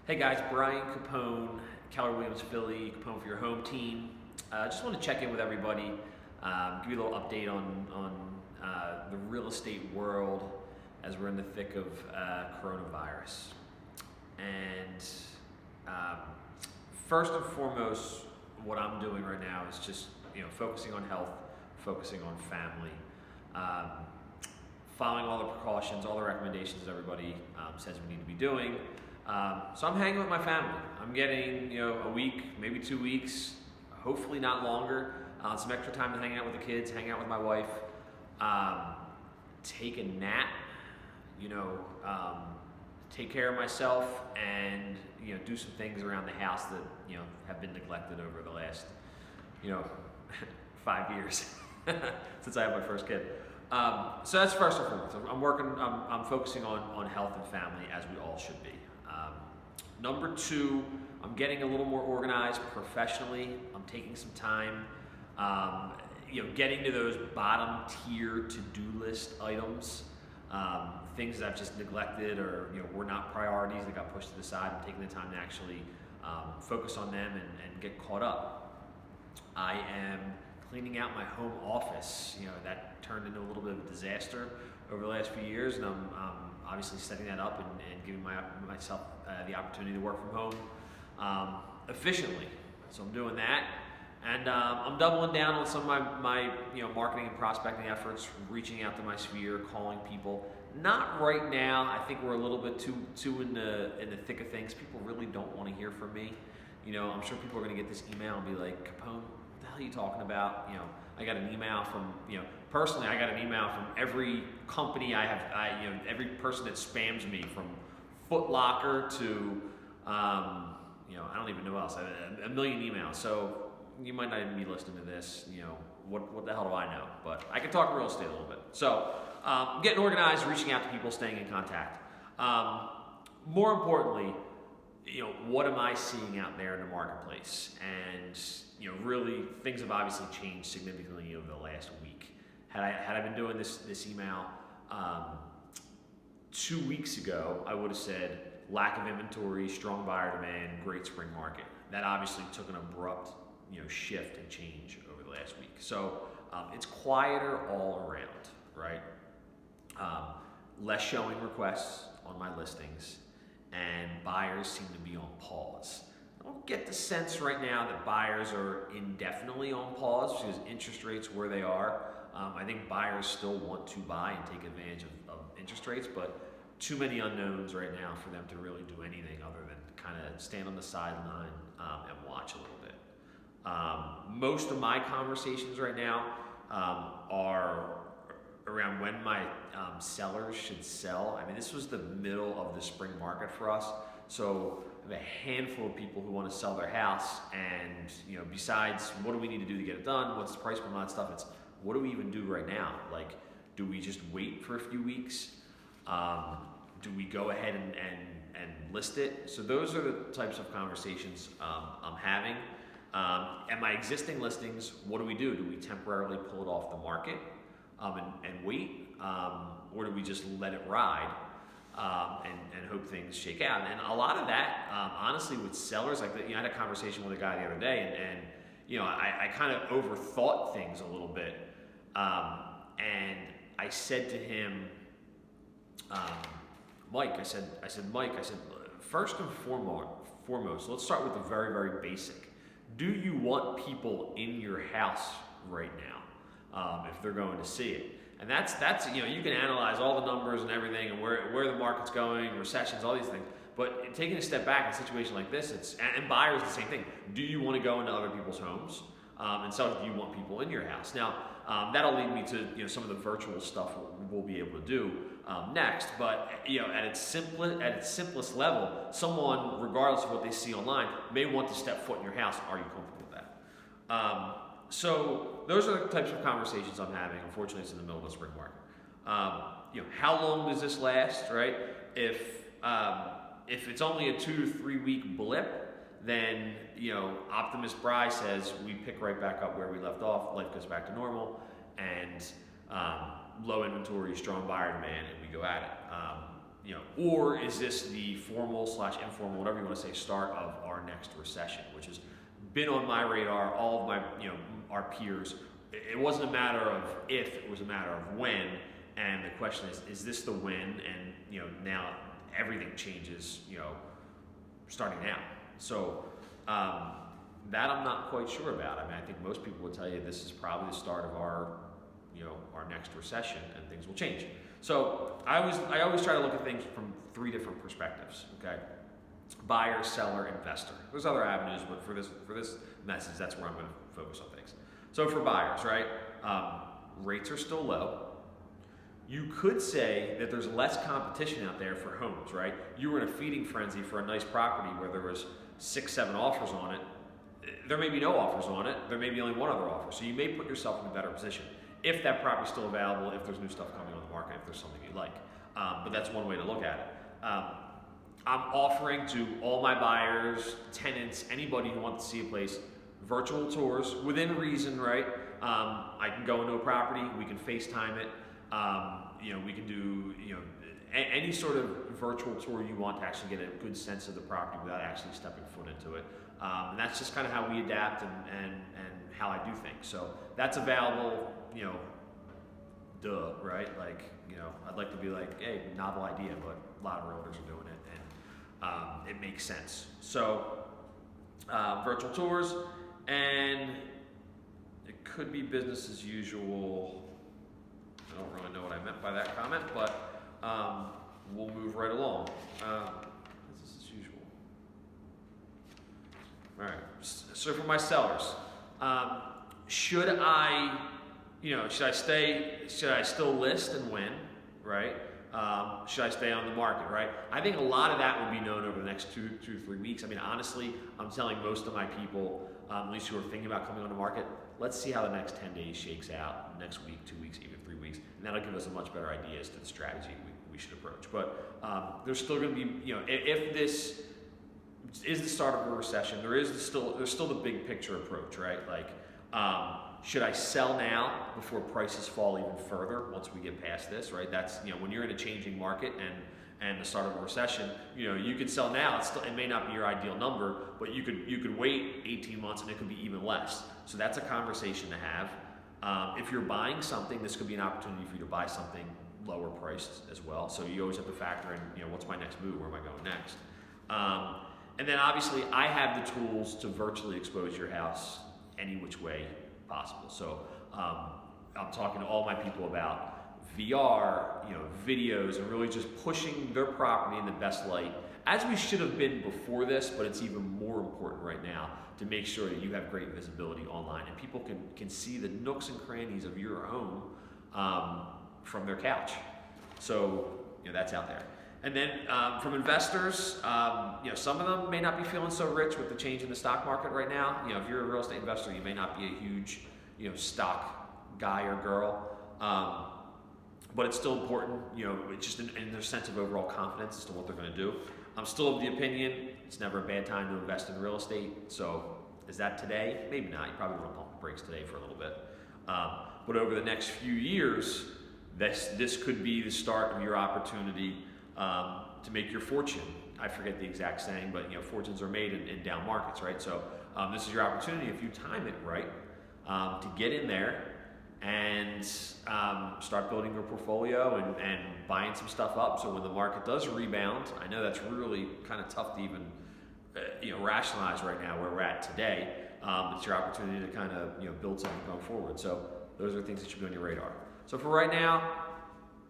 Hey guys, Bryan Capone, Keller Williams Philly, Capone for your home team. Just want to check in with everybody, give you a little update on the real estate world as we're in the thick of coronavirus. And um, first and foremost, what I'm doing right now is just focusing on health, focusing on family, um, following all the precautions, all the recommendations that everybody says we need to be doing. So I'm hanging with my family. I'm getting a week, maybe 2 weeks, hopefully not longer. Some extra time to hang out with the kids, hang out with my wife, take a nap, take care of myself, and do some things around the house that have been neglected over the last 5 years since I had my first kid. So that's first and foremost. I'm focusing on health and family, as we all should be. Number two, I'm getting a little more organized professionally. I'm taking some time, getting to those bottom tier to-do list items, things that I've just neglected or were not priorities that got pushed to the side. I'm taking the time to actually focus on them and get caught up. I am cleaning out my home office. That turned into a little bit of a disaster over the last few years, and I'm obviously setting that up and giving myself the opportunity to work from home efficiently. So I'm doing that, and I'm doubling down on some of my marketing and prospecting efforts, reaching out to my sphere, calling people. Not right now. I think we're a little bit too in the thick of things. People really don't want to hear from me. I'm sure people are going to get this email and be like, Capone, what the hell are you talking about? I got an email from, personally, I got an email from every company every person that spams me, from Foot Locker to, I don't even know what else. I have a million emails. So you might not even be listening to this. What the hell do I know? But I can talk real estate a little bit. So getting organized, reaching out to people, staying in contact. More importantly, what am I seeing out there in the marketplace? And really, things have obviously changed significantly over the last week. Had I been doing this email 2 weeks ago, I would have said lack of inventory, strong buyer demand, great spring market. That obviously took an abrupt shift and change over the last week. So it's quieter all around, right? Less showing requests on my listings, and buyers seem to be on pause. I don't get the sense right now that buyers are indefinitely on pause because interest rates where they are. I think buyers still want to buy and take advantage of interest rates, but too many unknowns right now for them to really do anything other than kind of stand on the sideline and watch a little bit. Most of my conversations right now are around when my sellers should sell. I mean, this was the middle of the spring market for us, so I have a handful of people who want to sell their house, and besides what do we need to do to get it done, what's the price point, all that stuff, it's what do we even do right now? Like, do we just wait for a few weeks? Do we go ahead and list it? So those are the types of conversations I'm having. And my existing listings, what do we do? Do we temporarily pull it off the market and wait? Or do we just let it ride and hope things shake out? And a lot of that, honestly, with sellers, like I had a conversation with a guy the other day, and I kind of overthought things a little bit. And I said to him, Mike, first and foremost, let's start with the very, very basic. Do you want people in your house right now if they're going to see it? And that's you can analyze all the numbers and everything and where the market's going, recessions, all these things. But taking a step back in a situation like this, and buyers the same thing. Do you want to go into other people's homes? And so do you want people in your house? Now that'll lead me to some of the virtual stuff we'll be able to do next. But at its simplest level, someone, regardless of what they see online, may want to step foot in your house. Are you comfortable with that? So those are the types of conversations I'm having. Unfortunately, it's in the middle of the spring market. How long does this last, right? If it's only a 2 to 3 week blip, then optimist Bryan says we pick right back up where we left off. Life goes back to normal, and low inventory, strong buyer demand, and we go at it. or is this the formal / informal, whatever you want to say, start of our next recession, which has been on my radar, all of my, our peers. It wasn't a matter of if, it was a matter of when. And the question is this the when? And, now everything changes, starting now. So, that I'm not quite sure about. I mean, I think most people would tell you this is probably the start of our next recession, and things will change. So I always try to look at things from 3 different perspectives. Okay, buyer, seller, investor. There's other avenues, but for this message, that's where I'm going to focus on things. So for buyers, right, rates are still low. You could say that there's less competition out there for homes, right? You were in a feeding frenzy for a nice property where there was 6, 7 offers on it. There may be no offers on it. There may be only one other offer. So you may put yourself in a better position if that property's still available, if there's new stuff coming on the market, if there's something you like. But that's one way to look at it. I'm offering to all my buyers, tenants, anybody who wants to see a place, virtual tours within reason, right? I can go into a property, we can FaceTime it. We can do, any sort of virtual tour you want to actually get a good sense of the property without actually stepping foot into it. And that's just kind of how we adapt and how I do things. So that's available, right? Like, I'd like to be like, hey, novel idea, but a lot of realtors are doing it, and it makes sense. So virtual tours, and it could be business as usual. I don't really know what I meant by that comment, but we'll move right along. Business as usual. All right. So for my sellers, should I still list and when, right? Should I stay on the market, right? I think a lot of that will be known over the next 2 to 3 weeks. I mean, honestly, I'm telling most of my people, at least who are thinking about coming on the market, let's see how the next 10 days shakes out, next week, 2 weeks, even 3 weeks, and that'll give us a much better idea as to the strategy we should approach. But there's still going to be, if this is the start of a recession, there's still the big picture approach, right? Like, should I sell now before prices fall even further once we get past this, right? That's, when you're in a changing market and the start of a recession, you could sell now. It may not be your ideal number, but you could wait 18 months and it could be even less. So that's a conversation to have. If you're buying something, this could be an opportunity for you to buy something lower priced as well. So you always have to factor in, what's my next move? Where am I going next? And then obviously I have the tools to virtually expose your house any which way possible. So I'm talking to all my people about VR, videos, and really just pushing their property in the best light, as we should have been before this, but it's even more important right now to make sure that you have great visibility online and people can see the nooks and crannies of your home from their couch. So that's out there. And then from investors, some of them may not be feeling so rich with the change in the stock market right now. If you're a real estate investor, you may not be a huge, stock guy or girl. But it's still important, it's just in their sense of overall confidence as to what they're going to do. I'm still of the opinion it's never a bad time to invest in real estate. So is that today? Maybe not. You probably want to pump the brakes today for a little bit. But over the next few years, this could be the start of your opportunity to make your fortune. I forget the exact saying, but fortunes are made in down markets, right? So this is your opportunity, if you time it right, to get in there and start building your portfolio and buying some stuff up. So when the market does rebound, I know that's really kind of tough to even rationalize right now where we're at today. It's your opportunity to kind of build something going forward. So those are things that should be on your radar. So for right now,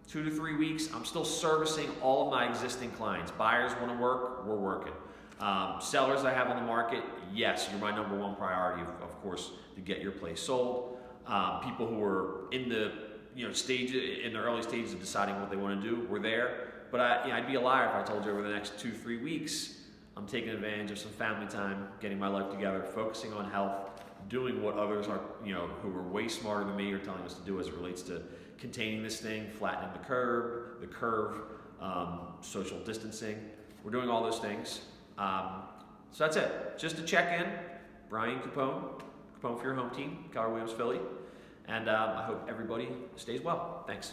2 to 3 weeks, I'm still servicing all of my existing clients. Buyers want to work, we're working. Sellers I have on the market, yes, you're my number one priority, of course, to get your place sold. People who are in the in the early stages of deciding what they want to do, we're there. But I'd be a liar if I told you over the next 2-3 weeks, I'm taking advantage of some family time, getting my life together, focusing on health, doing what others are, who are way smarter than me are telling us to do as it relates to containing this thing, flattening the curve, social distancing. We're doing all those things. So that's it. Just to check in, Bryan Capone for your home team, Keller Williams Philly. And I hope everybody stays well. Thanks.